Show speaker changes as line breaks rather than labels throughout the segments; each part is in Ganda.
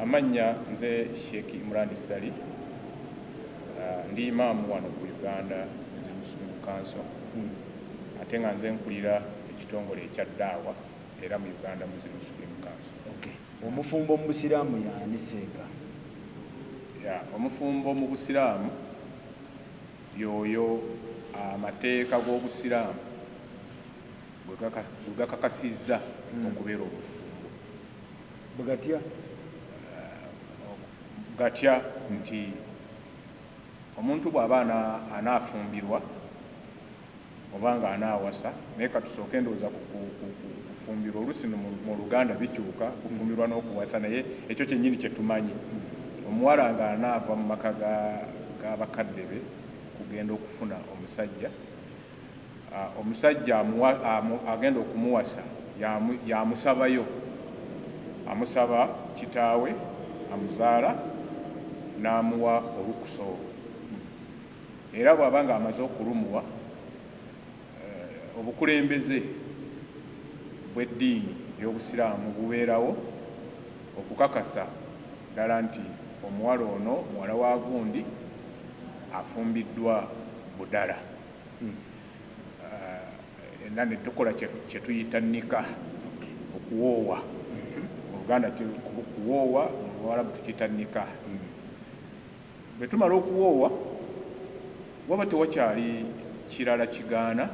Amannya nze Sheikh Imran Sali, ndi imaamu wano ku Uganda Muslim Council, ate nga nze nkulira ekitongole ekya ddaawa era mu Uganda Muslim Council.
Okay. Omufumbo mu Busiraamu y'ani Senga?
Omufumbo mu Busiraamu y'oyo amateeka g'Obusiraamu gwe gakakasizza okubeera obufumbo.
Bugatya?
Gatya nti omuntu bw'aba anaafumbirwa oba nga anaawasa, naye katusooke ndowooza kufumbirwa oluusi mu Luganda bikyuka kufumbirwa n'okuwasa, naye ekyo kyennyini kye tumanyi. Omuwala nga anaava mu maka g'abakadde be kugenda okufuna omusajja, omusajja agenda okumuwasa yamusabayo, amusaba kitaawe amuzaala n'amuwa olukusa olwo. Era bw'aba nga amaze okulumuwa, obukulembeze bw'eddiini y'Obusiraamu bubeerawo okukakasa ddala nti omuwala ono muwala wa gundi afumbiddwa budala. Era ne tukola kye tuyita nika, okuwoowa. Mu Luganda kuwoowa, mu Buwarabu tukiyita nika. Bwe tumala okuwoowa, waba tewakyali kirala kigaana,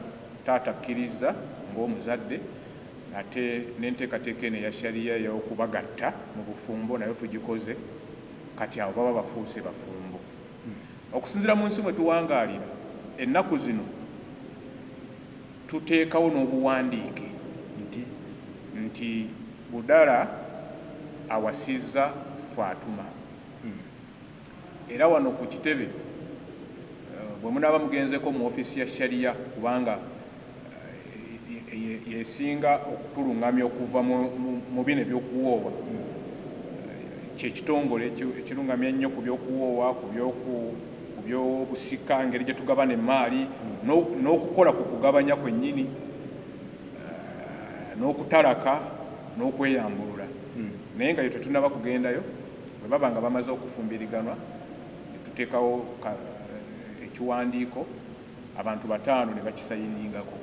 taata akkiriza ng'omuzadde, ate n'enteekateeka eno eya shariya ey'okubagatta mu bufumbo nayo tugikoze, kati abo baba bafuuse bafumbo. Okusinziira mu nsi mwe tuwangaalira ennaku zino, tuteekawo n'obuwandiike nti Budala awasizza Fatuma. Era wano ku kitebe bwe munaaba mugenzeko mu ofiisi ya shariya, kubanga yesinga okutulungamya okuva mu bino ebyokuwoowa, kyekitongole ekirungamya ennyo ku byokuwoowa, ku byobusika, engeri gye tugabana emmaali, n'okukola ku kugabanya kwennyini, n'okutalaka n'okweyambulula. Naye nga bye tetunnaba kugendayo, bwe baba nga bamaze okufumbiriganwa, tuteekawo ekiwandiiko, abantu 5 ne bakisayiningako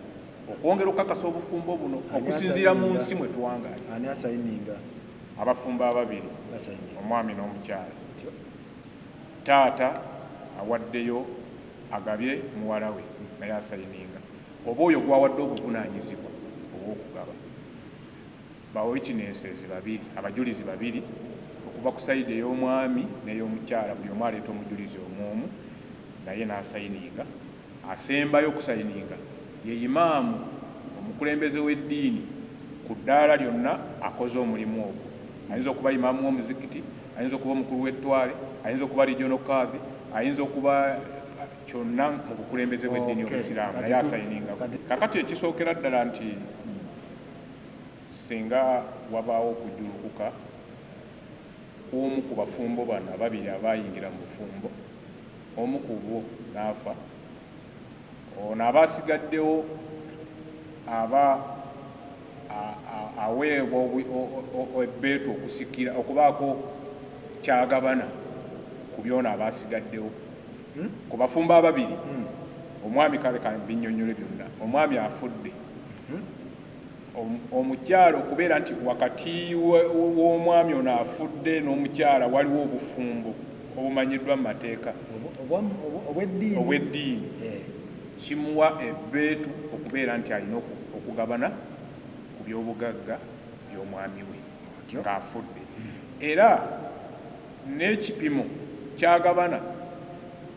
okwongera okukakasa obufumbo buno okusinziira mu nsi mwe tuwangaali.
Ani asayininga?
Abafumbo ababiri, omwami n'omukyala. Taata awaddeyo agabye muwala we naye asayininga, oba oyo gwawadde obuvunaanyizibwa obw'okugaba. Bawitnesses babiri, abajulizi babiri okuva ku sayidi ey'omwami n'ey'omukyala, buli omu aleeta omujulizi omu naye n'asayininga. Asembayo okusayininga ye imaamu, omukulembeze w'eddiini ku ddaala lyonna akoze omulimu ogwo. Ayinza okuba imaamu w'omuzikiti, ayinza okuba omukulu w'ettwale, ayinza okuba regional kadhi, ayinza okuba kyonna mu bukulembeze bw'eddiini y'Obusiraamu, naye asayiningako. Kakati ekisookera ddala nti singa wabaawo okujulukuka omu ku bafumbo bano ababiri abayingira mu bufumbo, omu ku bo n'afa, ono aba asigaddewo aba aweebwa ebbeetu okusikira okubaako kyagabana ku byona aba asigaddewo ku bafumbo ababiri. Omwami kale binnyonnyole byonna, omwami afudde, omukyala okubeera nti wakati w'omwami ono afudde n'omukyala waliwo obufumbo obumanyiddwa mu mateeka obw'eddiini, kimuwa ebbeetu okubeera nti alina okugabana ku by'obugagga by'omwami we ng'afudde. Era n'ekipimo kyagabana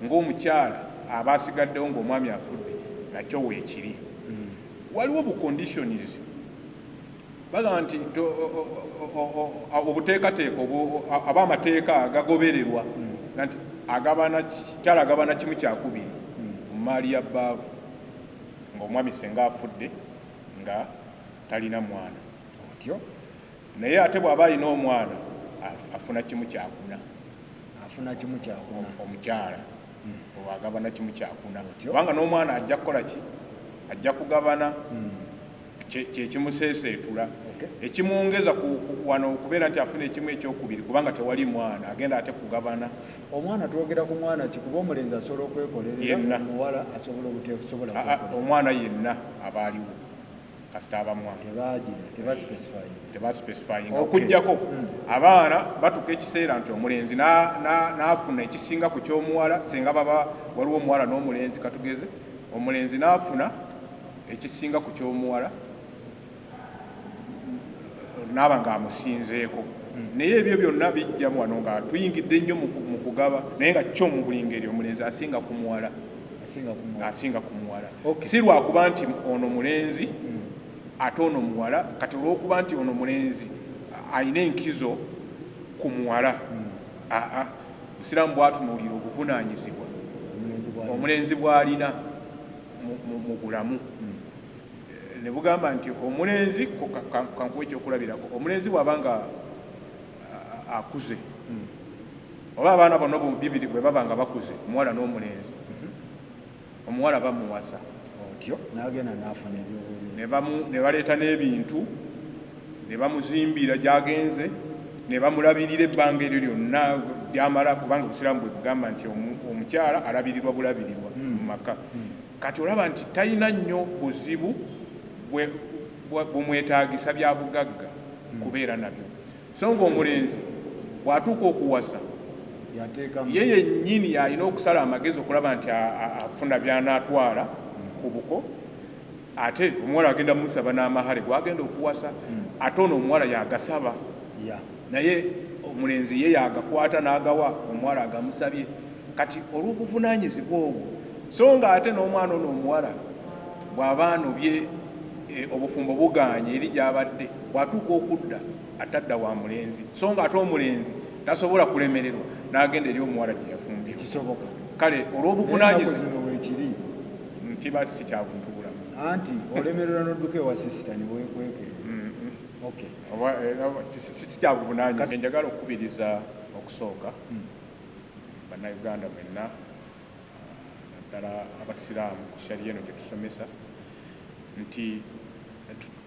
ng'omukyala aba asigaddewo ng'omwami afudde nakyo weekiri. Waliwo buconditions, bagamba nti obuteekateeka aba amateeka agagobererwa nti kyala agabana 1/2 mu maali ya bbaawe ng'omwami senga afudde nga talina mwana. Naye ate bw'aba alina omwana afuna 1/4. Omukyala agabana 1/4, kubanga n'omwana ajja kukola ki? Ajja kugabana kyekimuseeseetula. ekimwongeza wano okubeera nti afuna ekimu ekyokubiri kubanga tewali mwana agenda ate kugabana.
Omwana twogera ku mwana kikuba omulenzi asobola okwekolerera, omuwala asobola obuteesobola kwekolerera.
Omwana yenna aba aliwo kasita abamwana tebasipesifayinga okugjako abaana batuuka ekiseera nti omulenzi n'afuna ekisinga ku ky'omuwala singa baba waliwo omuwala n'omulenzi katugeze omulenzi n'afuna ekisinga ku ky'omuwala naaba ng'amusinzeeko naye ebyo byonna bijja wano nga tuyingidde nnyo mu kugaba naye nga kyo mu buli ngeri omulenzi asinga ku muwala si lwakuba nti ono mulenzi ate ono muwala kati olw'okuba nti ono mulenzi alina enkizo ku muwala busiraamu bwatunuulira obuvunaanyizibwa omulenzi bw'alina mu bulamu ne bugamba nti omulenzi kankuwa ekyokulabirako omulenzi bw'aba nga akuze oba abaana bonna bibiri bwe baba nga bakuze omuwala n'omulenzi omuwala bamuwasa otyo
n'agenda n'afuna ebyobulimi
ne baleeta n'ebintu ne bamuzimbira gy'agenze ne bamulabirira ebbanga eryo lyonna lyamala kubanga obusiraamu bwe bugamba nti omukyala alabirirwa bulabirirwa mu maka kati olaba nti talina nnyo buzibu bumwetaagisa bya bugagga kubeera nabyo so nga omulenzi bw'atuuka okuwasa ye yennyini alina okusala amagezi okulaba nti afuna by'anaatwala ku buko ate omuwala agenda musaba n'amahale gwagenda okuwasa ate ono omuwala yagasaba naye omulenzi ye yagakwata n'agawa omuwala agamusabye kati olw'obuvunaanyizibwa obwo so nga ate n'omwana ono omuwala bw'aba anobye obufumbo buganye eri gy'abadde bw'atuuka okudda atadda wa mulenzi so nga ate omulenzi tasobola kulemererwa n'agenda eri omuwala gye yafumbirwa
kisoboka
kale olw'obuvunaanyizibwa weekiri kiba si kya buntu bulamu
anti olemererwa n'odduka ewa sisita ne weekweke
si kya buvunaanyizibwa njagala okukubiriza okusooka bannayuganda mwenna naddala abasiraamu ku shariya eno gye tusomesa nti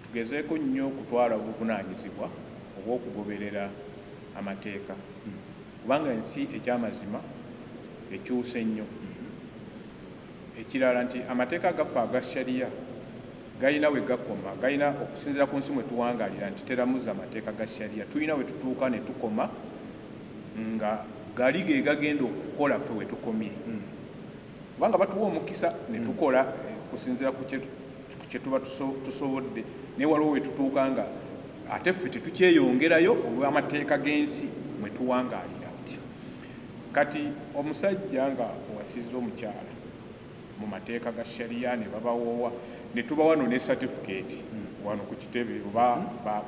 tugezeeko nnyo okutwala obuvunaanyizibwa obw'okugoberera amateeka kubanga ensi ekyamazima ekyuse nnyo ekirala nti amateeka gaffe aga shariya galina we gakoma galina okusinziira ku nsi mwe tuwangaalira nti teramuza amateeka ga shariya tulina we tutuuka ne tukoma nga gali ge gagenda okukola ffe we tukomye kubanga batuwa omukisa ne tukola kusinziira ku kye tuba tusobodde naye waliwo we tutuuka nga ate ffe tetukyeyongerayo olw'amateeka g'ensi mwe tuwangaalira kati omusajja nga owasizza omukyala mu mateeka ga shariya ne babawoowa ne tuba wano ne certificate wano ku kitebe oba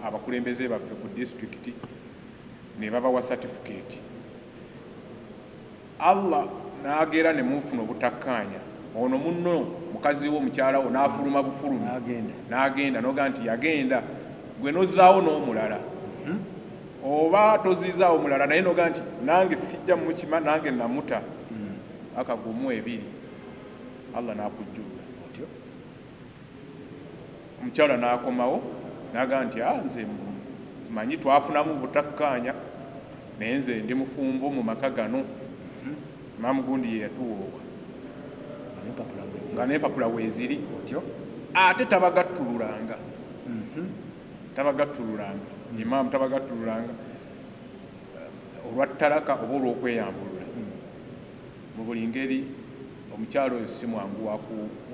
abakulembeze baffe ku disitulikiti ne babawa certificate Allah n'agera ne mufuna obutakkaanya ono munno mukazi wo mukyala wo n'afuluma bufulumi n'agenda n'oga nti yagenda gwe nozzaawo n'omulala oba tozizaawo omulala naye noga nti nange sijja mukima nange namuta akagumu ebiri Allah n'akujjula otyo omukyala n'akomawo n'aga nti nze manyi twafunamu butakkaanya naye nze ndi mufumbo mu maka gano maamu gundi ye yatuwoowa nga n'empapula weeziri otyo ate tabagattululanga imaamu tabagattululanga olwattalaka oba olw'okweyambulula mu buli ngeri omukyalo oyo si mwangu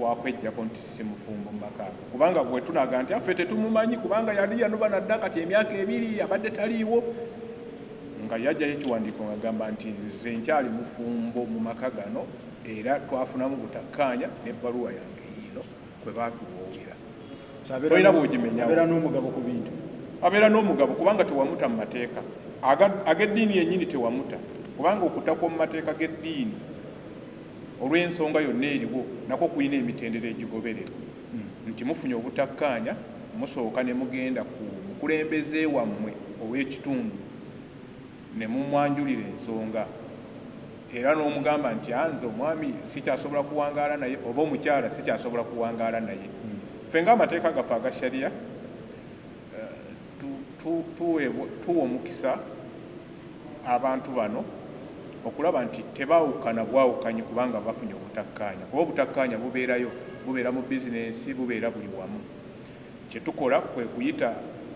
wakwejjako nti si mufumbo mu maka kubanga bwe tunaga nti affe tetumumanyi kubanga yali yanuba nadda kati emyaka 2 abadde taliiwo nga yajjayo ekiwandiiko nga gamba nti nze nkyali mufumbo mu maka gano era twafunamu butakkaanya n'ebbaluwa yange yiino kwe baatuwoowera tolina bw'ogimenyawo abeera n'omugabo kubanga tewamuta mu mateeka ag'eddiini yennyini tewamuta kubanga okutakwa mu mateeka g'eddiini olw'ensonga yonna eriwo nakwo kulina emitendera egigobererwa nti mufunye obutakkaanya musooka ne mugenda ku mukulembeze wammwe ow'ekitundu ne mumwanjulira ensonga era n'omugamba nti nze omwami sikyasobola kuwangaala naye oba omukyala sikyasobola kuwangaala naye ffe ng'amateeka gaffe aga shariya tuwa omukisa abantu bano okulaba nti tebaawukana bwawukanye kubanga bafunye obutakkaanya, kuba obutakkaanya bubeera mu bizinensi, bubeera buli wamu. Kye tukola kwe kuyita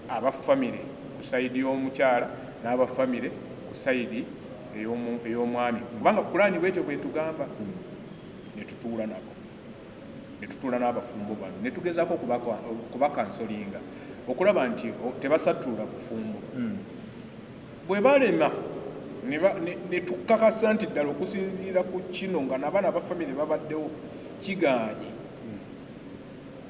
abafamire ku sayidi y'omukyala n'abafamire ku sayidi ey'omwami, kubanga pulaani bwetyo bwe tugamba. Ne tutuula nabo, ne tutuula n'abafumbo bano, ne tugezaako kubakansolinga okulaba nti tebasattuula bufumbo. Bwe balema ne tukakasa nti ddala okusinziira ku kino nga n'abaana bafamire babaddewo kigaanye,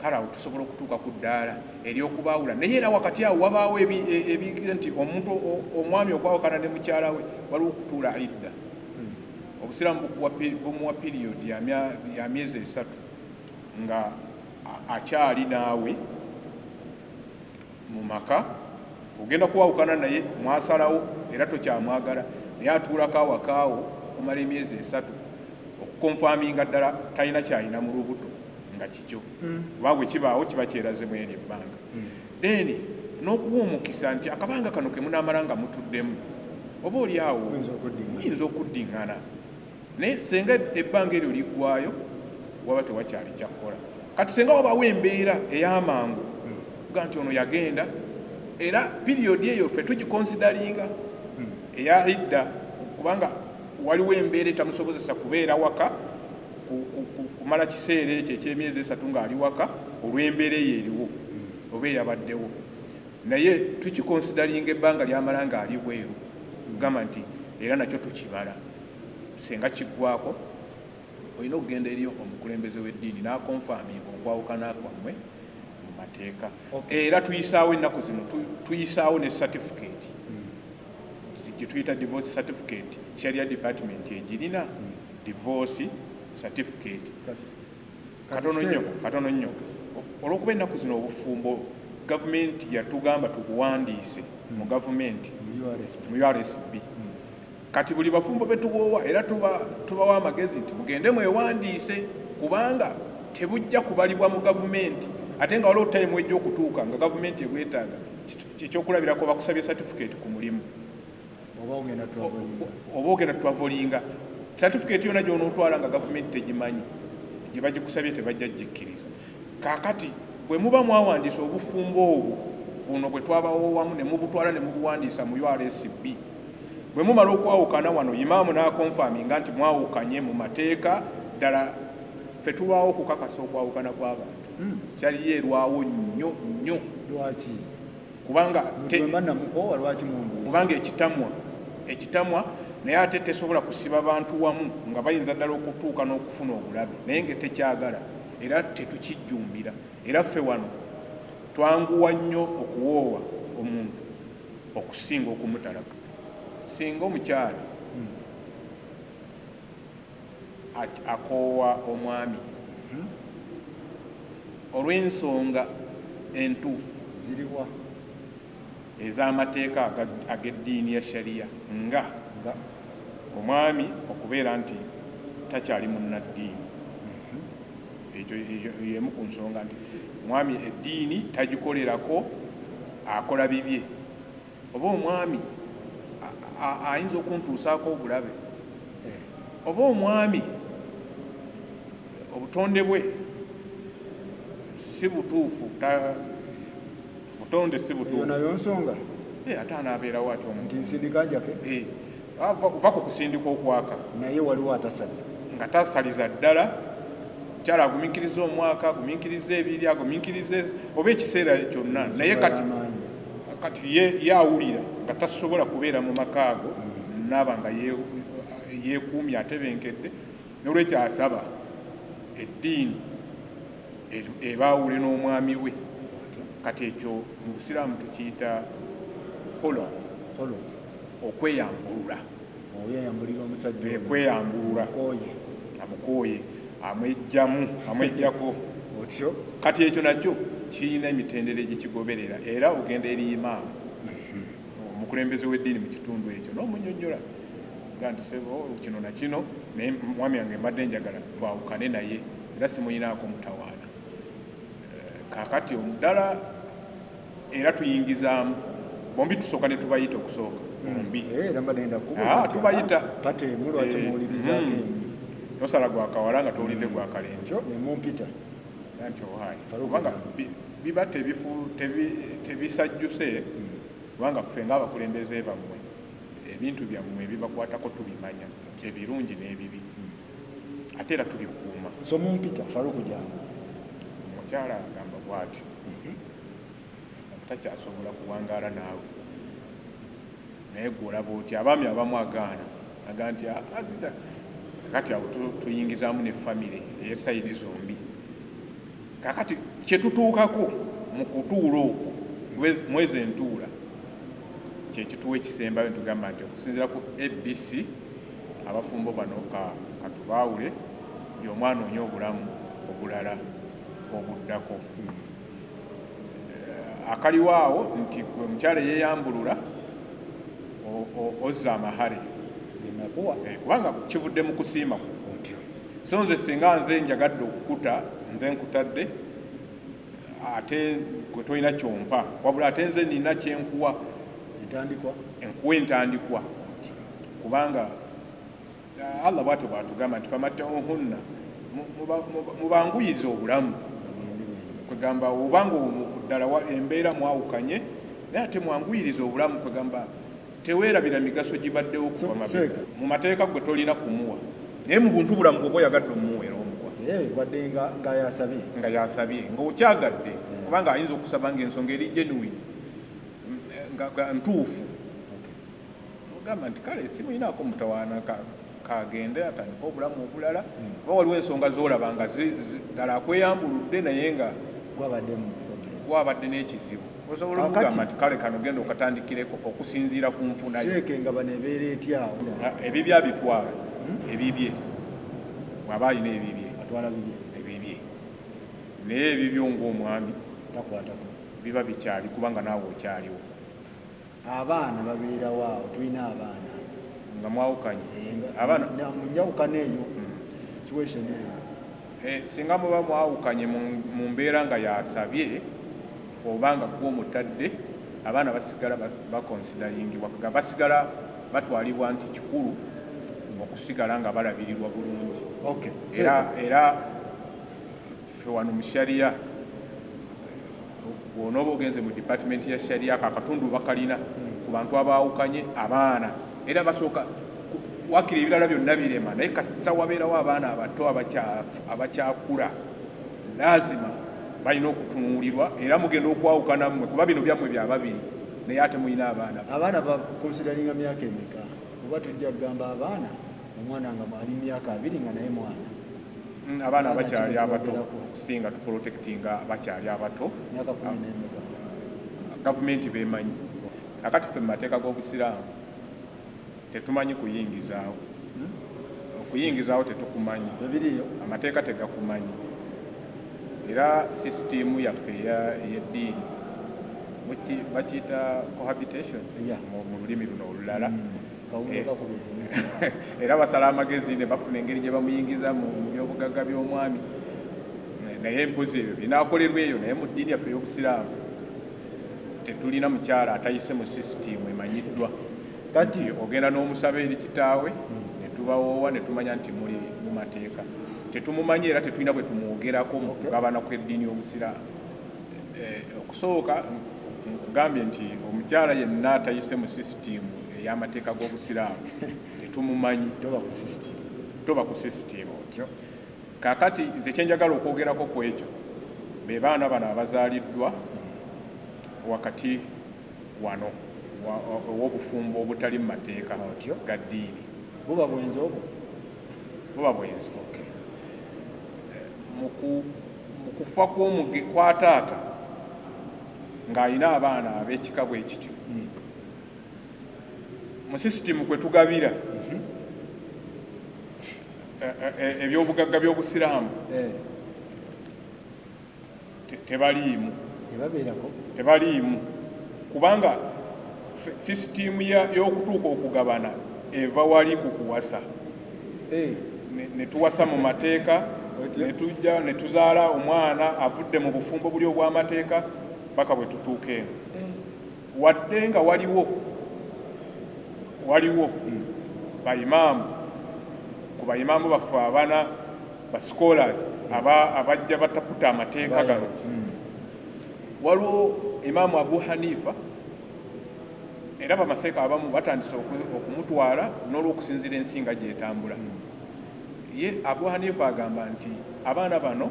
kale awo tusobola okutuuka ku ddaala ery'okubaawula. Naye era wakati awo wabaawo ebigira nti omuntu omwami okwawukana ne mukyala we waliwo okutuula idda. Obusiraamu bumuwa piriyodi ya myezi 3 nga akyali naawe mu maka. Ogenda kuwawukana naye mwasalawo era tokyamwagala, naye atuulako awakaawo okumala emyezi 3 okukonfaminga ddala talina kyalina mu lubuto nga kikyo, kuba bwe kibaawo kiba kyeraze mu eryo ebbanga. Then n'okuwa omukisa nti akabanga kano ke munaamala nga mutuddemu oba oli awo muyinza okuddiŋŋana, naye senga ebbanga eryo liggwayo waba tewakyali kyakkola. Kati senga wabaawo embeera ey'amangu kuga nti ono yagenda, era piriyodi eyo ffe tugikonsidalinga eya idda, kubanga waliwo embeera etamusobozesa kubeera waka kumala kiseera ekyo eky'emyezi 3 ng'ali waka olw'embeera eyo eriwo oba eyabaddewo, naye tukikonsidalinga ebbanga lyamala ng'ali bweru, kugamba nti era nakyo tukibala. Senga kiggwako olina okugenda eri omukulembeze w'eddiini n'akonfaminga okwawukana kwammwe mu mateeka. Era tuyisaawo ennaku zino tuyisaawo ne certificate gye tuyita divorce certificate. Sharia department egirina divorce certificate. Katono nnyo olw'okuba ennaku zino obufumbo gavumenti yatugamba tubuwandiise mu gavumenti mu URSB. Kati buli bafumbo betuwoowa era tubawa amagezi nti mugende mwewandiise, kubanga tebujja kubalibwa mu gavumenti ate nga waliwo time ejja okutuuka nga gavumenti ebwetaaga. Ekyokulabirako bakusabye certificate ku mulimu oba ogenda twavolinga certificate yonna gy'onootwala nga gavumenti tegimanyi, gye bagikusabye tebajja gikkiriza. Kaakati bwe muba mwawandiisa obufumbo obwo buno bwe twabawoowamu ne mubutwala ne mubuwandiisa mu URSB, bwe mumala okwawukana wano imaamu n'akonfaminga nti mwawukanye mu mateeka ddala, ffe tulwawo okukakasa okwawukana kw'abantu. Kyaliyo erwawo nnyo.
Lwaki?
Kubanga ekitamwa naye ate tesobola kusiba bantu wamu nga bayinza ddala okutuuka n'okufuna obulabe, naye nga tekyagala era tetukijjumbira. Era ffe wano twanguwa nnyo okuwoowa omuntu okusinga okumutalaka. Singa omukyala akoowa omwami olw'ensonga entuufu
ziriwa
ez'amateeka ag'eddiini ya Sharia, nga omwami okubeera nti takyali munnaddiini. Ekyo y'emu ku nsonga nti omwami eddiini tagikolerako, akola bibye, oba omwami ayinza okuntuusaako obulabe, oba omwami obutonde bwe si butuufu, butonde si butuufu.
Nayo nsonga
ate anaabeerawo atyo omuntu
nsindika njake
va ku kusindika okwaka,
naye waliwo atasaliza
nga tasaliza ddala. Mukyala agumiikiriza omwaka, agumiikiriza ebiri, agumiikiriza oba ekiseera kyonna, naye kati ye awulira nga tasobola kubeera mu maka ago, naaba nga yeekuumye atebenkedde, n'olwekyo asaba eddiini ebaawule n'omwami we. Kati ekyo mu Busiraamu tukiyita holo, okweyambulula. Kweyambulula amukooye amwejjako. Kati ekyo nakyo kirina emitendera egikigoberera, era ogenda eri imaamu omukulembeze w'eddiini mu kitundu ekyo n'omunnyonnyola ga nti sebo kino na kino, naye mwami wange mbadde njagala twawukane naye era simuyinaako mutawaana. Kaakati omuddala era tuyingizaamu bombi tusooka ne tubayita okusooka bombi
tubayita kati mulwaki muwulirizaako
nosala gwakawala nga towulidde gwakalenzi
nemumpita
nti owayi kubanga biba tebisajjuse kubanga ffe ng'abakulembeze bammwe ebintu byammwe ebibakwatako tubimanya ebirungi n'ebibi ate era tubikuuma
so mumpita Faruku jangu
omukyala agamba bw'ati takyasobola kuwangaala naawe naye gwolaba oti abaami abamu agaana aga nti azita kakati awo tuyingizaamu ne famire eyesayidi zombi kakati kyetutuukako mu kutuula okwo mwezi entuula kyekituwa ekisembayo ntugamba nti okusinziira ku ABC abafumbo bano katubaawule by'omwana onye obulamu obulala obuddako akaliwo awo nti gwe mukyala yeeyambulula ozza amahale kubanga kivudde mu kusiima kutyo so nze singa nze njagadde okukuta nze nkutadde ate gwe tolina kyompa wabula ate nze nina kyenkuwa enkuwa entandikwa kubanga Allah bwatyo bwatugamba nti famattauhunna mubanguyize obulamu kwegamba obanga ddala embeera mwawukanye naye ate mwanguyiriza obulamu kwegamba teweerabira migaso gibaddewo okuva mabega mu mateeka gwe tolina kumuwa naye mu buntu bulamu bwoba oyagadde omuweera omuwa
wadde nga
yasabye ng'okyagadde kubanga ayinza okusaba ng'ensonga eri genuine ntuufu ogamba nti kale simuyinaako mutawaana kagende atandika obulamu obulala oba waliwo ensonga z'olaba nga ddala akweyambuludde naye nga gwabadde n'ekizibu osobola okugamba nti kale kano genda okatandikireko okusinziira ku nfunayo
nga bano ebeera etyawo
ebibye abitwala ebibye mwaba alina ebibye naye ebibyo ng'omwami biba bikyali kubanga naawe okyaliwo
abaana babeerawo awo tulina abaana
nga mwawukanye
munjawukana eyo situation eyo
singa muba mwawukanye mu mbeera nga yasabye oba nga gw'omutadde abaana basigala bakonsidaringibwa basigala batwalibwa nti kikulu okusigala nga balabirirwa bulungi era ffe wano mu shariya bw'onooba ogenze mu department ya shariya akatundu bakalina ku bantu abaawukanye abaana era basooka wakira ebirala byonna birema naye kasisa wabeerawo abaana abato abakyakula lazima balina okutunuulirwa era mugenda okwawukanammwe kuba bino byammwe byababiri naye ate mulina abaana
bakonsideringa myaka emeka oba tujja kugamba abaana omwana nga ali myaka 2 nga naye mwana
abaana abakyali abato okusinga tuprotectinga abakyali abato gavumenti bemanyi akati ffe mu mateeka g'obusiraamu tetumanyi kuyingizaawo okuyingizaawo tetukumanyi amateeka tegakumanyi era sisitimu yaffe ey'eddiini bakiyita cohabitation mu lulimi luno olulala era basala amagezi ne bafuna engeri gye bamuyingiza mu byobugagga by'omwami naye mpozi ebyo binaakolerwa eyo naye mu ddiini yaffe ey'obusiraamu tetulina mukyala atayise mu sisitimu emanyiddwa nti ogenda n'omusaba eri kitaawe ne tubawoowa ne tumanya nti muli mu mateeka tetumumanyi era tetulina bwe tumwogerako mu kugabana kw'eddiini y'obusiraamu okusooka nkugambye nti omukyala yenna atayise mu sisitimu ey'amateeka g'obusiraamu tetumumanyi toba ku sisitimu kaakati nze kyenjagala okwogerako ku ekyo be baana bano abazaaliddwa wakati wano ow'obufumbo obutali mu mateeka ga ddiini
buba bwenzi
mu kufa kwa taata ng'alina abaana ab'ekika bwe kityo mu sisitimu kwe tugabira ebyobugagga by'obusiraamu tebaliimu kubanga sisitimu y'okutuuka okugabana eva wali ku kuwasa ne tuwasa mu mateeka netujja ne tuzaala omwana avudde mu bufumbo buli obw'amateeka paka bwe tutuuka eno wadde nga waliwo bayimaamu ku bayimaamu baffe abana ba scholars abajja bataputa amateeka gano waliwo imaamu Abu Hanifa era bamaseeka abamu batandise okumutwala n'olw'okusinzira ensinga gyetambula ye Abu Hanifa agamba nti abaana bano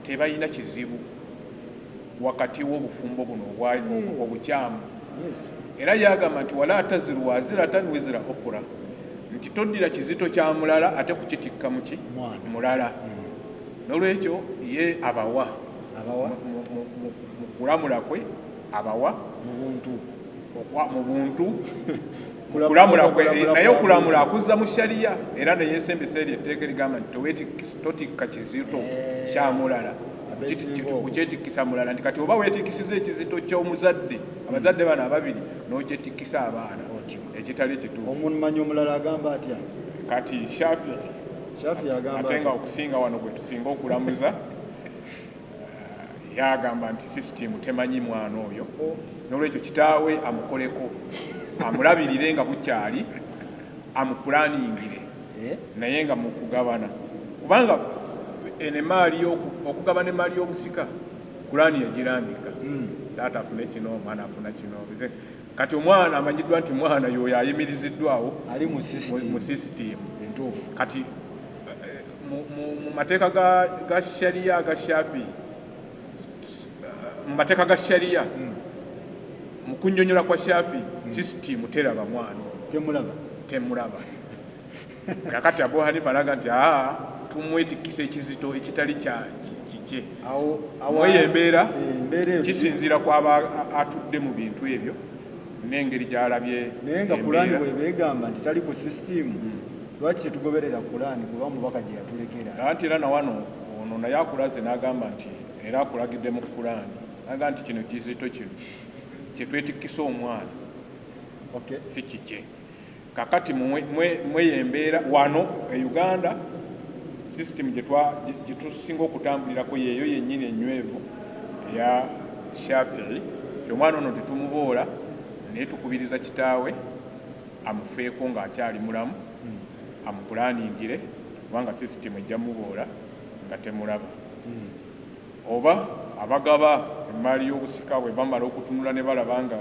tebalina kizibu wakati w'obufumbo buno obukyamu era yagamba nti wala taziru waziratan wizira ukhra nti toddira kizito kya mulala ate kukitikka muki mulala n'olwekyo ye abawa mu kulamula kwe abawa mu buntu kulamula kwe naye okulamula akuzza mu shariya era neyesembesa eri etteeka erigamba nti totikka kizito kya mulala kukyetikkisa mulala nti kati oba weetikkisiza ekizito ky'omuzadde abazadde bano ababiri n'okyetikkisa abaana ekitali kituufu
omumanyi omulala agamba atya
kati Shafi ate nga okusinga wano gwe tusinga okulamuza yagamba nti sisitimu temanyi mwana oyo n'olwekyo kitaawe amukoleko amulabirire nga bukyali amupulaningire naye nga mu kugabana kubanga enemaali okugabana emaali y'obusika pulaani yagirambika taata afune kino omwana afuna kino kati omwana amanyiddwa nti mwana yoyo ayimiriziddwawo
ali
mu sisitimu kati mu mateeka ga shariya ga Shafi mu mateeka ga shariya mu kunnyonnyola kwa Shafi sisitimu teraba mwana temulaba kakati Abu Hanifa alaga nti tumwetikkisa ekizito ekitali kikye mweyembeera kisinziira kwaba atudde mu bintu ebyo n'engeri gy'alabye
naye nga pulaani bwebegamba nti tali ku sisitimu lwaki tetugoberera pulaani kuba mubaka gye yatulekera
anti era nawano ono naye akulaze n'agamba nti era akulagidde mu pulaani naga nti kino kizito kino kyetwetikkisa omwana si kikye kakati mweyembeera wano e Uganda sisitimu gye tusinga okutambulirako yeeyo yennyini enywevu eya Shafi'i omwana ono tetumuboola naye tukubiriza kitaawe amufeeko ng'akyali mulamu amupulaningire kubanga sisitimu ejja muboola nga temulaba oba abagaba emaali y'obusika bwe bamala okutunula ne balaba nga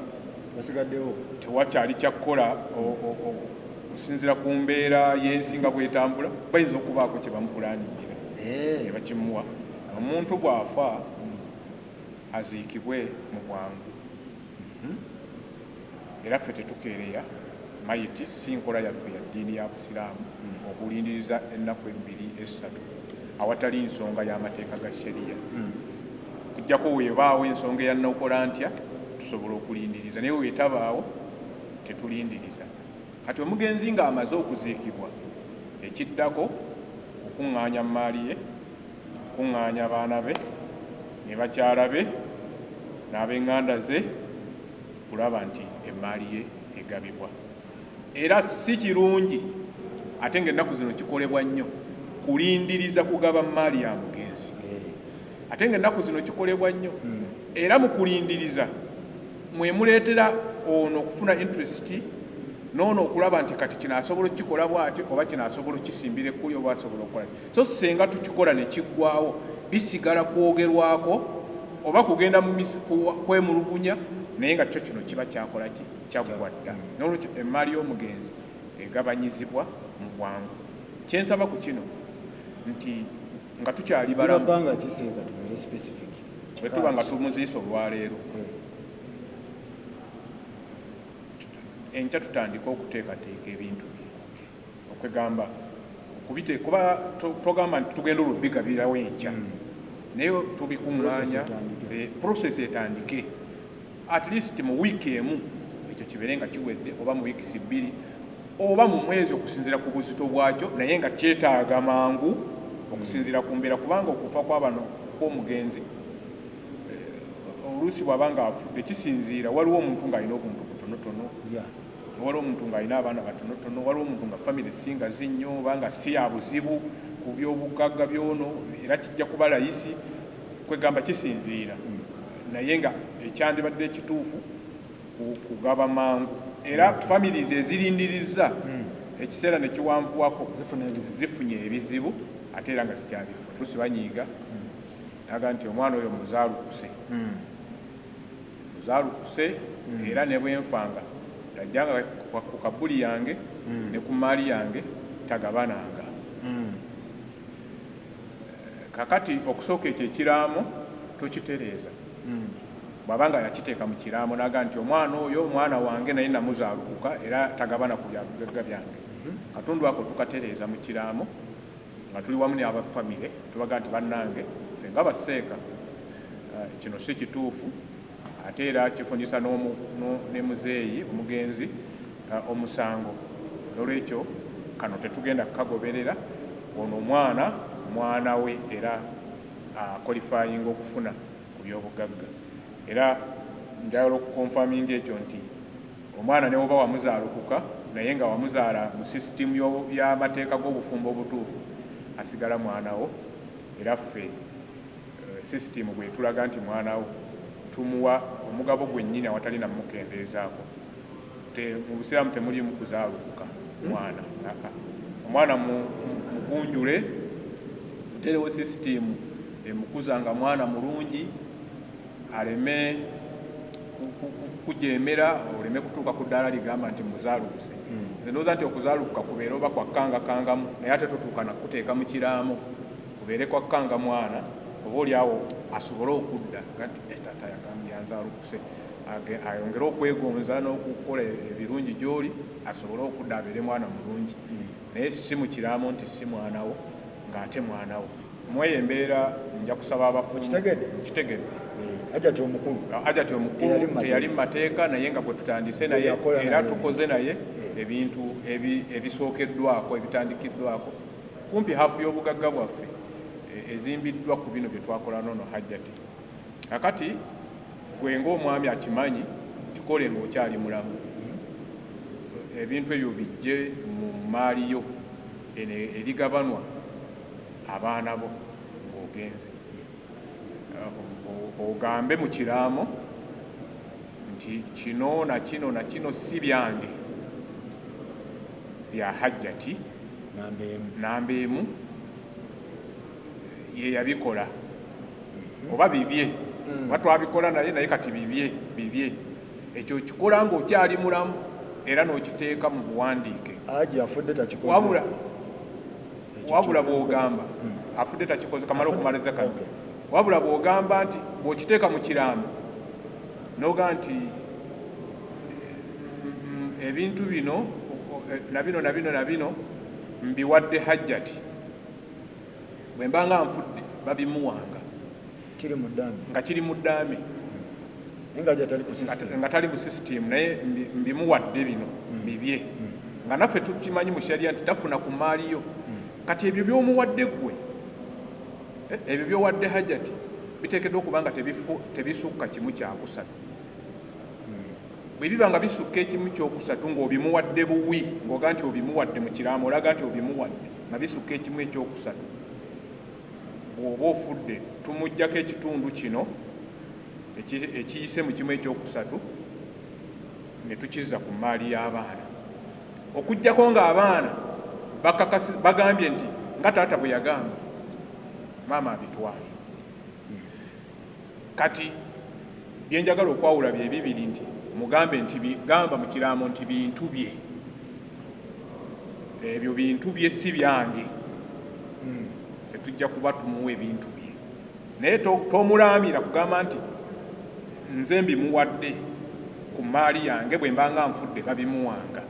basigaddewo
tewakyali kyakukola okusinziira ku mbeera y'ensi nga bwetambula bayinza okubaako kye bamupulaningira ne bakimuwa omuntu bw'afa aziikibwe mu bwangu era ffe tetukeereya mayiti si nkola yaffe ya ddiini ya busiraamu okulindiriza ennaku 2-3 awatali nsonga y'amateeka ga shariya kujjako weebaawo ensonga eyannaukola ntya tusobola okulindiriza naye weetabaawo tetulindiriza kati omugenzi ng'amaze okuziikibwa ekiddako okuŋŋaanya maali ye okuŋŋaanya abaana be ne bakyala be n'ab'eŋŋanda ze kulaba nti emaali ye egabibwa era si kirungi ate ng'ennaku zino kikolebwa nnyo kulindiriza kugaba maali ya mugenzi ate ng'ennaku zino kikolebwa nnyo era mu kulindiriza mwemuleetera ono okufuna interest noono okulaba nti kati kino asobola okukikola bw'ati oba kino asobola okukisimbira ekkuli oba asobola okukola so senga tukikola ne kiggwaawo bisigala kwogerwako oba kugenda kwemulugunya naye nga kyo kino kiba kyakola ki kyaggwa dda n'olwekyo emaali y'omugenzi egabanyizibwa mu bwangu kyensaba ku kino nti nga tukyali balamu bwe tuba nga tumuziisa olwaleero enkya tutandika okuteekateeka ebintu okwegamba kuba togamba nti tugenda olubigabirawo enkya naye tubikuŋŋaanya process etandike at least mu wiiki emu ekyo kibeere nga kiwedde oba mu wiikisi 2 oba mu mwezi okusinziira ku buzito bwakyo naye nga kyetaaga mangu okusinziira ku mbeera kubanga okufa kw'abano kw'omugenzi oluusi bw'aba nga afudde kisinziira waliwo omuntu ng'alina obuntu butonotono waliwo omuntu ng'alina abaana batonotono waliwo omuntu nga famire singa zinnyo oba nga si ya buzibu ku by'obugagga byono era kijja kuba layisi kwegamba kisinziira naye nga ekyandibadde ekituufu kugaba mangu era families ezirindiriza ekiseera ne kiwanvuwako zifunye ebizibu ate era nga zikyabifuna lusi banyiiga naga nti omwana oyo muzaalukuse era ne bwenfanga tajjanga ku kabuli yange ne ku maali yange tagabananga. Kakati okusooka ekyo ekiraamo tukitereeza bw'abanga yakiteeka mu kiraamo naga nti omwana oyo mwana wange naye namuzaalukuka era tagabana ku byabugagga byange. Katundu ako tukatereeza mu kiraamo nga tuli wamu n'abafamile tubaga nti bannange ffe nga baseeka kino si kituufu ate era kifunyisa ne muzeeyi omugenzi omusango. Olwekyo kano tetugenda kukagoberera ono mwana we era qualifying okufuna ku byobugagga. Era njagala okukonfaminga ekyo nti omwana ne woba wamuzaalukuka naye nga wamuzaala mu sisitimu y'amateeka g'obufumbo obutuufu asigala mwanawo era ffe sisitimu bwe tulaga nti mwanawo tumuwa omugabo gwennyini awatali namukendeezaako. Mu busiraamu temulimu kuzaalukuka omwana mugunjule muterewo sisitimu emukuza nga mwana mulungi aleme kujeemera oleme kutuuka ku ddaala ligamba nti muzaalukuse. Nze ndowooza nti okuzaalukuka kubeere oba kwakkangakangamu naye ate totuuka nakuteeka mu kiraamo kubeere kwakkanga mwana oba oli awo asobole okudda nti taata yagambye yanzaalukuse ayongere okwegonza n'okukola ebirungi gy'oli asobole okudda abeere mwana mulungi naye si mu kiraamo nti si mwanawo ng'ate mwanawo. Mweyo embeera nja kusaba abafumu kitegedde Hajjati omukulu teyali mu mateeka naye nga bwe tutandise naye era tukoze naye ebintu ebisookeddwako ebitandikiddwako kumpi hafu y'obugagga bwaffe ezimbiddwa ku bino bye twakola nono Hajjati. Kakati gwe ng'omwami akimanyi kikole ng'okyali mulamu ebintu ebyo bijje mu maali yo erigabanwa abaana bo ng'ogenze ogambe mu kiraamo nti kino na kino si byange bya Hajjati namba emu ye yabikola oba bibye oba twabikola naye kati bibye ekyo kikola ng'okyali mulamu era n'okiteeka mu buwandiike wabula bw'ogamba afudde takikoze kamala okumaliriza kano wabula bw'ogamba nti bw'okiteeka mu kiraamo n'oga nti ebintu bino na bino mbiwadde Hajjati bwe mba nga nfudde babimuwanga nga kiri mu ddaame nga tali mu sisitimu naye mbimuwadde bino bibye nga naffe tukimanyi mu sharia nti tafuna ku maali yo. Kati ebyo by'omuwadde gwe ebyo by'owadde Hajjati biteekeddwa okuba nga tebisukka kimu kyakusatu. Bwe biba nga bisukka ekimu kyokusatu ng'obimuwadde buwi ng'oga nti obimuwadde mu kiraamo olaga nti obimuwadde nga bisukka ekimu ekyokusatu bw'oba ofudde tumuggyako ekitundu kino ekiyise mu kimu ekyokusatu ne tukizza ku maali y'abaana okuggyako ng'abaana bagambye nti nga taata bwe yagamba maama abitwale. Kati byenjagala okwawula bye bibiri nti mugambe nti gamba mu kiraamo nti bintu bye ebyo bintu bye si byange tetujja kuba tumuwa ebintu bye naye tomulaamira kugamba nti nze mbimuwadde ku maali yange bwe mbanga nfudde babimuwanga.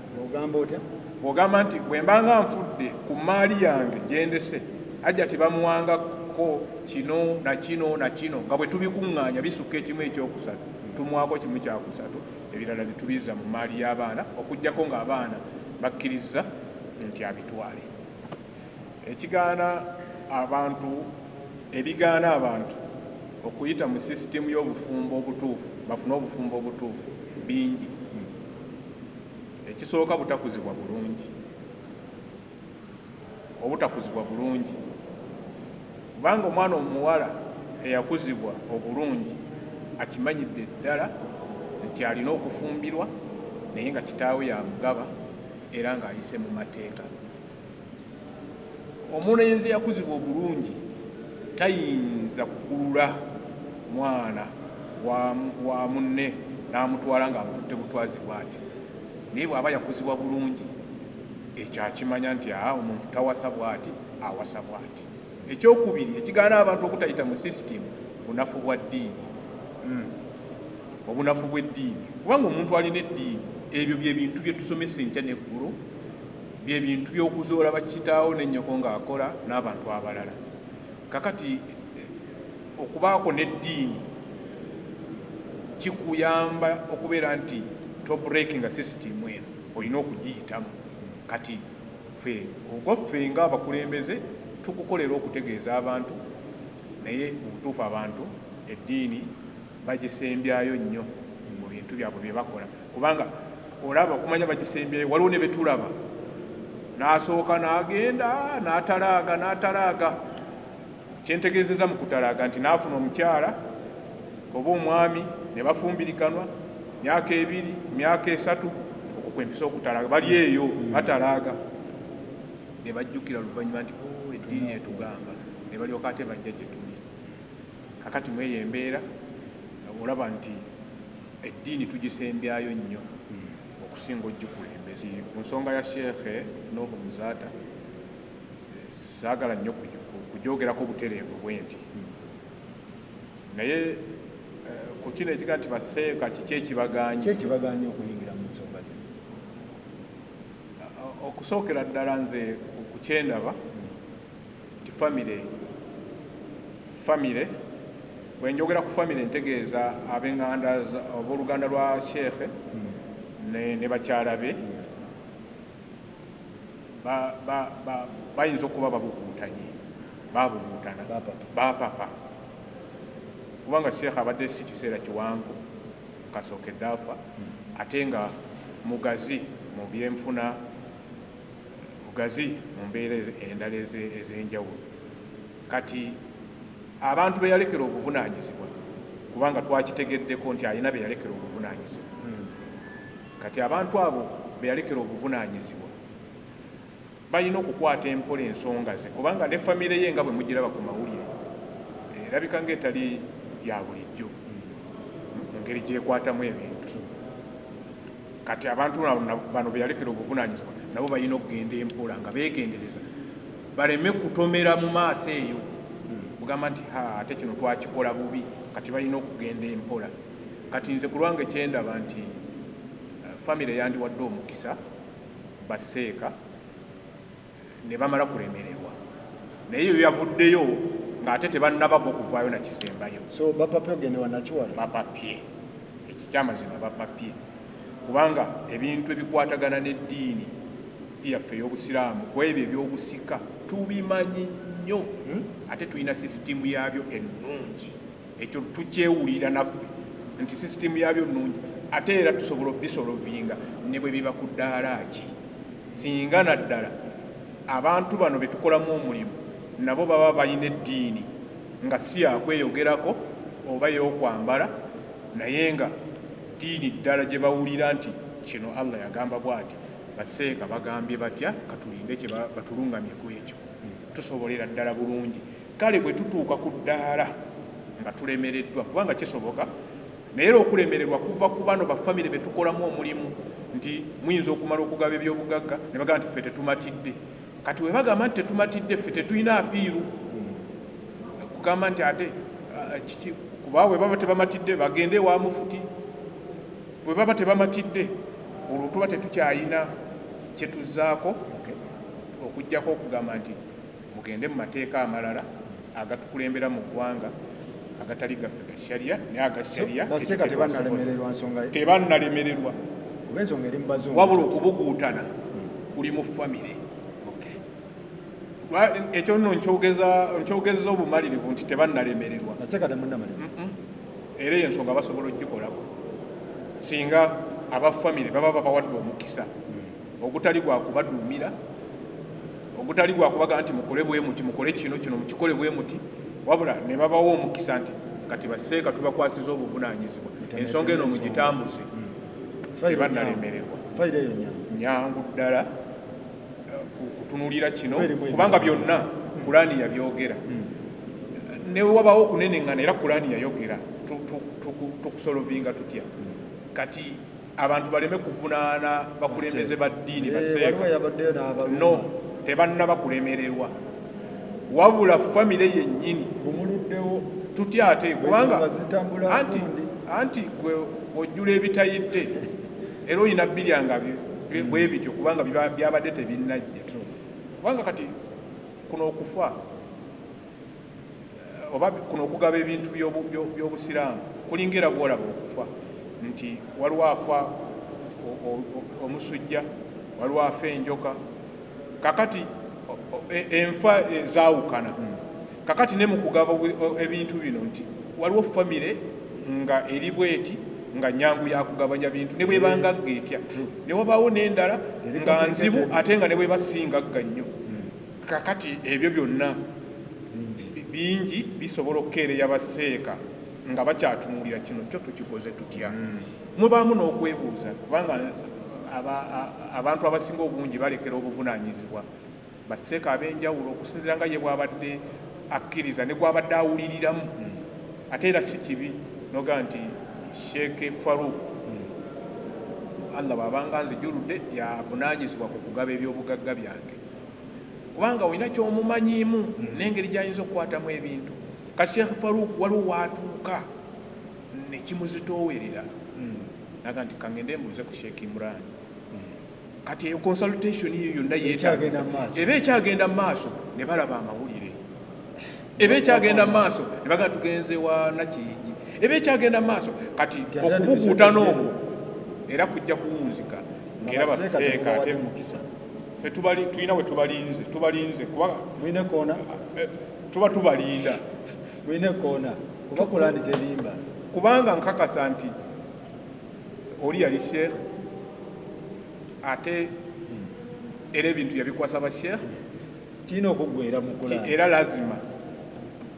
Bw'ogamba nti bwe mbanga nfudde ku maali yange gyendese Hajjati bamuwangako kino na kino na kino nga bwe tubikuŋŋaanya bisukka ekimu ekyokusatu tumuwako kimu kyakusatu ebirala ne tubizza mu maali y'abaana okuggyako ng'abaana bakkiriza nti abitwale. Ebigaana abantu okuyita mu sisitimu y'obufumbo obutuufu bafune obufumbo obutuufu bingi. Ekisooka butakuzibwa bulungi kubanga omwana omuwala eyakuzibwa obulungi akimanyidde ddala nti alina okufumbirwa naye nga kitaawe yamugaba era ng'ayise mu mateeka. Omulenzi yakuzibwa obulungi tayinza kukulula mwana wa munne n'amutwala ng'amutudde butwazi bw'ati, naye bw'aba yakuzibwa bulungi ekyo akimanya nti omuntu tawasa bw'ati, awasa bw'ati. Ekyokubiri ekigaana abantu okutayita mu sisitimu bunafu bwa ddiini, obunafu bw'eddiini. Kubanga omuntu alina eddiini, ebyo bye bintu bye tusomesa enkya n'eggulu, bye bintu by'okuzoola bakitaawo n'ennyoko ng'akola n'abantu abalala. Kakati okubaako n'eddiini kikuyamba okubeera nti tobreakinga sisitimu eno, olina okugiyitamu. Kati ffe ng'abakulembeze tukukolera okutegeeza abantu, naye mu butuufu abantu eddiini bagisembyayo nnyo mu bintu byabwe bye bakola. Kubanga olaba okumanya bagisembyayo, waliwo ne betulaba n'asooka n'agenda n'atalaaga. Kyentegeezeza mu kutalaaga nti n'afuna omukyala oba omwami ne bafumbirikanwa myaka 2 myaka 3 okukwempisa okutalaaga, bali eyo batalaaga, ne bajjukira luvannyuma nti eddiini etugamba, ne balyoka ate bajja gye tuli. Kakati mweyo embeera olaba nti eddiini tugisembyayo nnyo okusinga ogikulembeza. Ku nsonga ya Sheekhe Nuhu Muzaata saagala nnyo kugyogerako butereevu bwe nti, naye ku kino ekiga nti baseeka kiki ekibaganye
okuyingira mu nsonga zino?
Okusookera ddala nze ku kyendaba nti famire bwe njogera ku famire ntegeeza ab'enganda ab'oluganda lwa Sheekhe ne bakyala be bayinza okuba babuguutanye, babuguutana, bapapa. Kubanga Sheekhe abadde si kiseera kiwanvu kasookedde afa, ate nga mugazi mu byenfuna, mugazi mu mbeera endala ez'enjawulo. Kati abantu be yalekera obuvunaanyizibwa, kubanga twakitegeddeko nti alina be yalekera obuvunaanyizibwa. Kati abantu abo be yalekera obuvunaanyizibwa balina okukwata empola ensonga ze, kubanga ne famire ye nga bwe mugiraba ku mawulire erabika ng'etali ya bulijjo mu ngeri gyekwatamu ebintu. Kati abantu bano be yalekera obuvunaanyizibwa nabo balina okugenda empola nga beegendereza, baleme kutomera mu maaso eyo kugamba nti ate kino twakikola bubi. Kati balina okugenda empola. Kati nze ku lwange kyendaba nti famire yandiwadde omukisa baseeka ne bamala kulemererwa, naye eyo yavuddeyo ng'ate tebannabako okuvaayo na kisembayo.
So bapapye ogende wanakiwala? Bapapye,
ekikyamazima bapapye, kubanga ebintu ebikwatagana n'eddiini yaffe ey'obusiraamu ku ebyo ebyobusika tubimanyi nnyo, ate tulina sisitimu yaabyo ennungi. Ekyo tukyewulira naffe nti sisitimu yaabyo nnungi, ate era tusobola obisolovinga ne bwe biba ku ddaala ki. Singa naddala abantu bano be tukolamu omulimu nabo baba balina eddiini nga si yakweyogerako oba y'okwambala, naye nga ddiini ddala gye bawulira nti kino Allah yagamba bw'ati, baseeka bagambye batya, katulinde kye batulungamye ku ekyo, tusobolera ddala bulungi. Kale bwe tutuuka ku ddaala nga tulemereddwa, kubanga kisoboka, naye era okulemererwa kuva ku bano bafamire be tukolamu omulimu nti muyinza okumala okugaba ebyobugagga ne bagamba nti ffe tetumatidde. Kati we bagamba nti tetumatidde, ffe tetulina apiiru kugamba nti ate kuba bwe baba tebamatidde bagende wa mufuti, bwe baba tebamatidde olwo tuba tetukyayina kye tuzzaako okuggyako okugamba nti mugende mu mateeka amalala agatukulembera mu ggwanga agatali gaffe ga sharia, naye aga sharia tebannalemererwa wabula okubuguutana kuli mu famire. Ekyo nno nkyogeza obumalirivu nti tebannalemererwa, era eyo ensonga basobola ogikolako singa abafamire baba babawadde omukisa ogutali gwa kubaduumira, ogutali gwa kubaga nti mukole bwe muti, mukole kino mukikole bwe muti, wabula ne babawo omukisa nti kati baseeka tubakwasiza obuvunaanyizibwa ensonga eno mugitambuze tebannalemererwa nyangu ddala kutunulira kino kubanga byonna Kulaani yabyogera ne wabawo okunenengana era Kulaani yayogera tukusolovinga tutya kati abantu baleme kuvunaana bakulembeze ba ddiini baseeka no tebanna bakulemererwa wabula famire yennyini tutya ate kubanga anti gwe ojjula ebitayidde era olina biryanga bwe bityo kubanga byabadde tebinnajja kubanga kati kuno okufa oba kuno okugaba ebintu by'obusiraamu kulingira bwolaba okufa nti waliwo afa omusujja waliwo afa enjoka kakati enfa zaawukana kakati ne mu kugaba ebintu bino nti waliwo famire nga eri bweti nga nyangu yakugabanya bintu ne bwebanga getya ne wabaawo n'endala nga nzibu ate nga ne bwe basingagga nnyo kakati ebyo byonna bingi bisobola okukeereya baseeka nga bakyatunulira kino kyo tukikoze tutya mubaamu n'okwebuuza kubanga abantu abasinga obungi balekera obuvunaanyizibwa baseeka ab'enjawulo okusinziira nga ye bw'abadde akkiriza ne gwabadde awuliriramu ate era si kibi noga nti Sheikh Farouk Allah bw'abanga nzijuludde yavunaanyizibwa ku kugaba ebyobugagga byange kubanga olina ky'omumanyiimu n'engeri gy'ayinza okukwatamu ebintu kati Sheikh Farouk waliwo waatuuka ne kimuzitoowerera naga nti kangende mbuuze ku Sheikh Imran kati eyo consultation yiyo yonna yeetaagisa eba ekyagenda mu maaso ne balaba amawulire eba ekyagenda mu maaso ne baga tugenze wa Nakiyigi eba ekyagenda mu maaso kati okubuguutana okwo era kujja kuwunzika ng'era baseeka ate tulina we tubalinze kuba tuba tubalinda kubanga nkakasa nti oli yali sheekh ate era ebintu yabikwasa ba sheekh
kirina okuggwera mu Kulaani
era lazima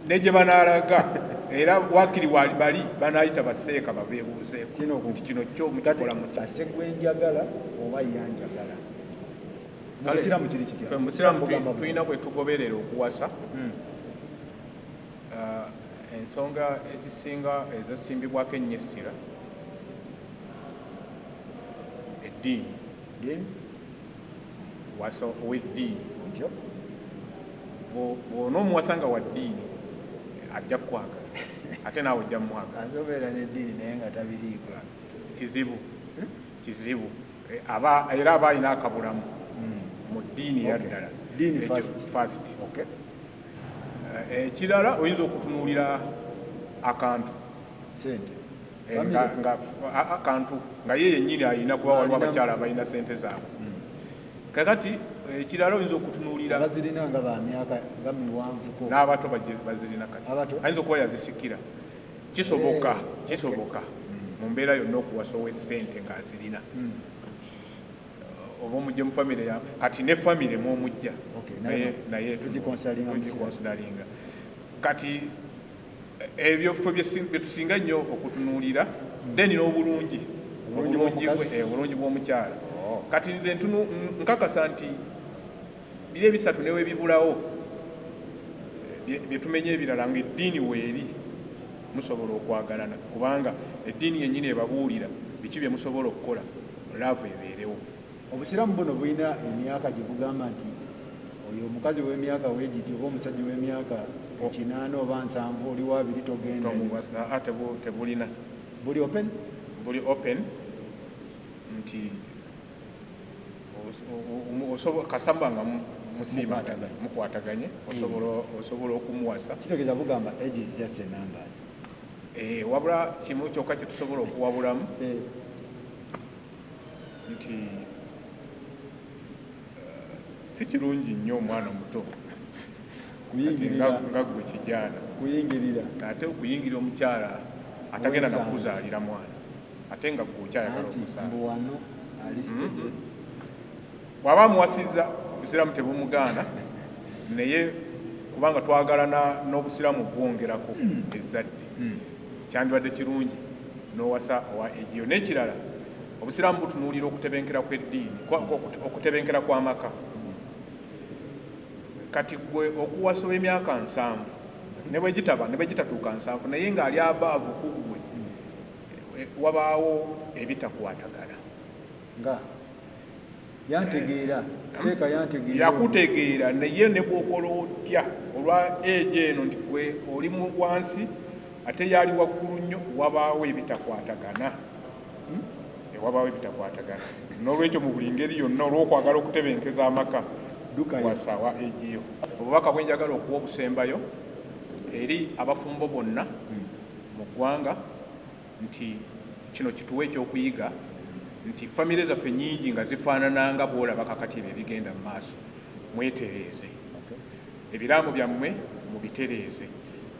ne gye banaalaga era wakiri bali banayita baseeka babeebuuzeeko nti kino kyo mukikola
musegwenjagala oba yanjagala
musiraamu tulina bwe tugoberera okuwasa ensonga ezisinga ezasimbibwako ennyo essira eddiini wasa ow'eddiini bw'ona omuwasa nga wa ddiini ajja kukwagala ate naawe ojja mumwagala
asobeera n'eddiini naye nga tabiriika
kizibu era aba alina akabulamu mu ddiini yaddala fast ekirala oyinza okutunuulira akantu akantu nga ye yennyini alina kuba waliwo abakyala abalina sente zaabwe kakati ekirala oyinza okutunuulira n'abato bazirina kati ayinza okuba yazisikira kisoboka mu mbeera yonna okuwasa ow'essente ng'azirina oba omujje mu famire ya kati ne famire mwomujja naye tugikonsideringa kati ebyo ffe byetusinga nnyo okutunuulira deni n'obulungi obulungi bw'omukyala kati nze nkakasa nti biri ebisatu newe bibulawo byetumenya ebirala nga eddiini weeri musobola okwagalana kubanga eddiini yennyini ebabuulira biki bye musobola okukola laavu ebeerewo
obusiraamu buno bulina emyaka gye bugamba nti oyo omukazi w'emyaka weegiti oba omusajja w'emyaka 8 oba 7 oli waabiri togenda
tebulina buli open nti kasamba nga musiibaganye mukwataganye osobola okumuwasa
kitegeeza bugamba ages just a numbers
wabula kimu kyokka kyetusobola okuwabulamu nti si kirungi nnyo omwana omuto nga gwe kijaana ate okuyingira omukyala atagenda nakuzaalira mwana ate nga gwe okyayagala okuzaala bw'aba amuwasizza obusiraamu tebumugaana naye kubanga twagalana n'obusiraamu bwongerako ezzadde kyandibadde kirungi n'owasa owa egiyo. N'ekirala obusiraamu butunuulira okutebenkera kw'eddiini, okutebenkera kw'amaka. Kati gwe okuwasa emyaka 7 ne bwe gitatuuka 7 naye ng'ali abaavu ku ggwe, wabaawo ebitakwatagana.
nga yantegeera seeka yantegeera
yakutegeera naye ne bw'okola otya olwa eegi eno nti gwe oli mu wansi ate yali waggulu nnyo, wabaawo ebitakwatagana. Wabaawo ebitakwatagana. N'olwekyo mu buli ngeri yonna olw'okwagala okutebenkeza amaka wasawa egiyo. Obubaka bwe njagala okuwa obusembayo eri abafumbo bonna mu ggwanga nti kino kituwe ekyokuyiga nti famire zaffe nnyingi nga zifaanana nga bw'olaba kakati ebyo ebigenda mu maaso. Mwetereeze, ebiraamo byammwe mubitereeze.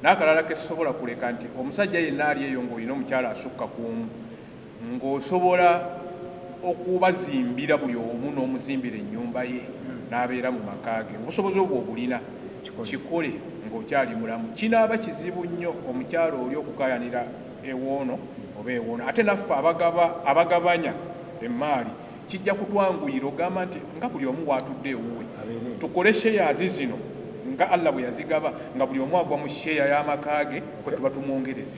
N'akalala ke sisobola kuleka nti omusajja yenna ali eyo ng'olina omukyala asukka kumu, ng'osobola okubazimbira buli omu n'omuzimbira ennyumba ye n'abeera mu maka ge, obusobozi obwo obulina, kikole ng'okyali mulamu. Kinaaba kizibu nnyo omukyala oli okukayanira ewoono oba ewoono, ate naffe abagabanya emmaali kijja kutwanguyira ogamba nti nga buli omu waatudde ewuwe, tukole sheyazi zino nga Allah bwe yazigaba, nga buli omu agwa mu sheya y'amaka ge kwe tuba tumwongereza.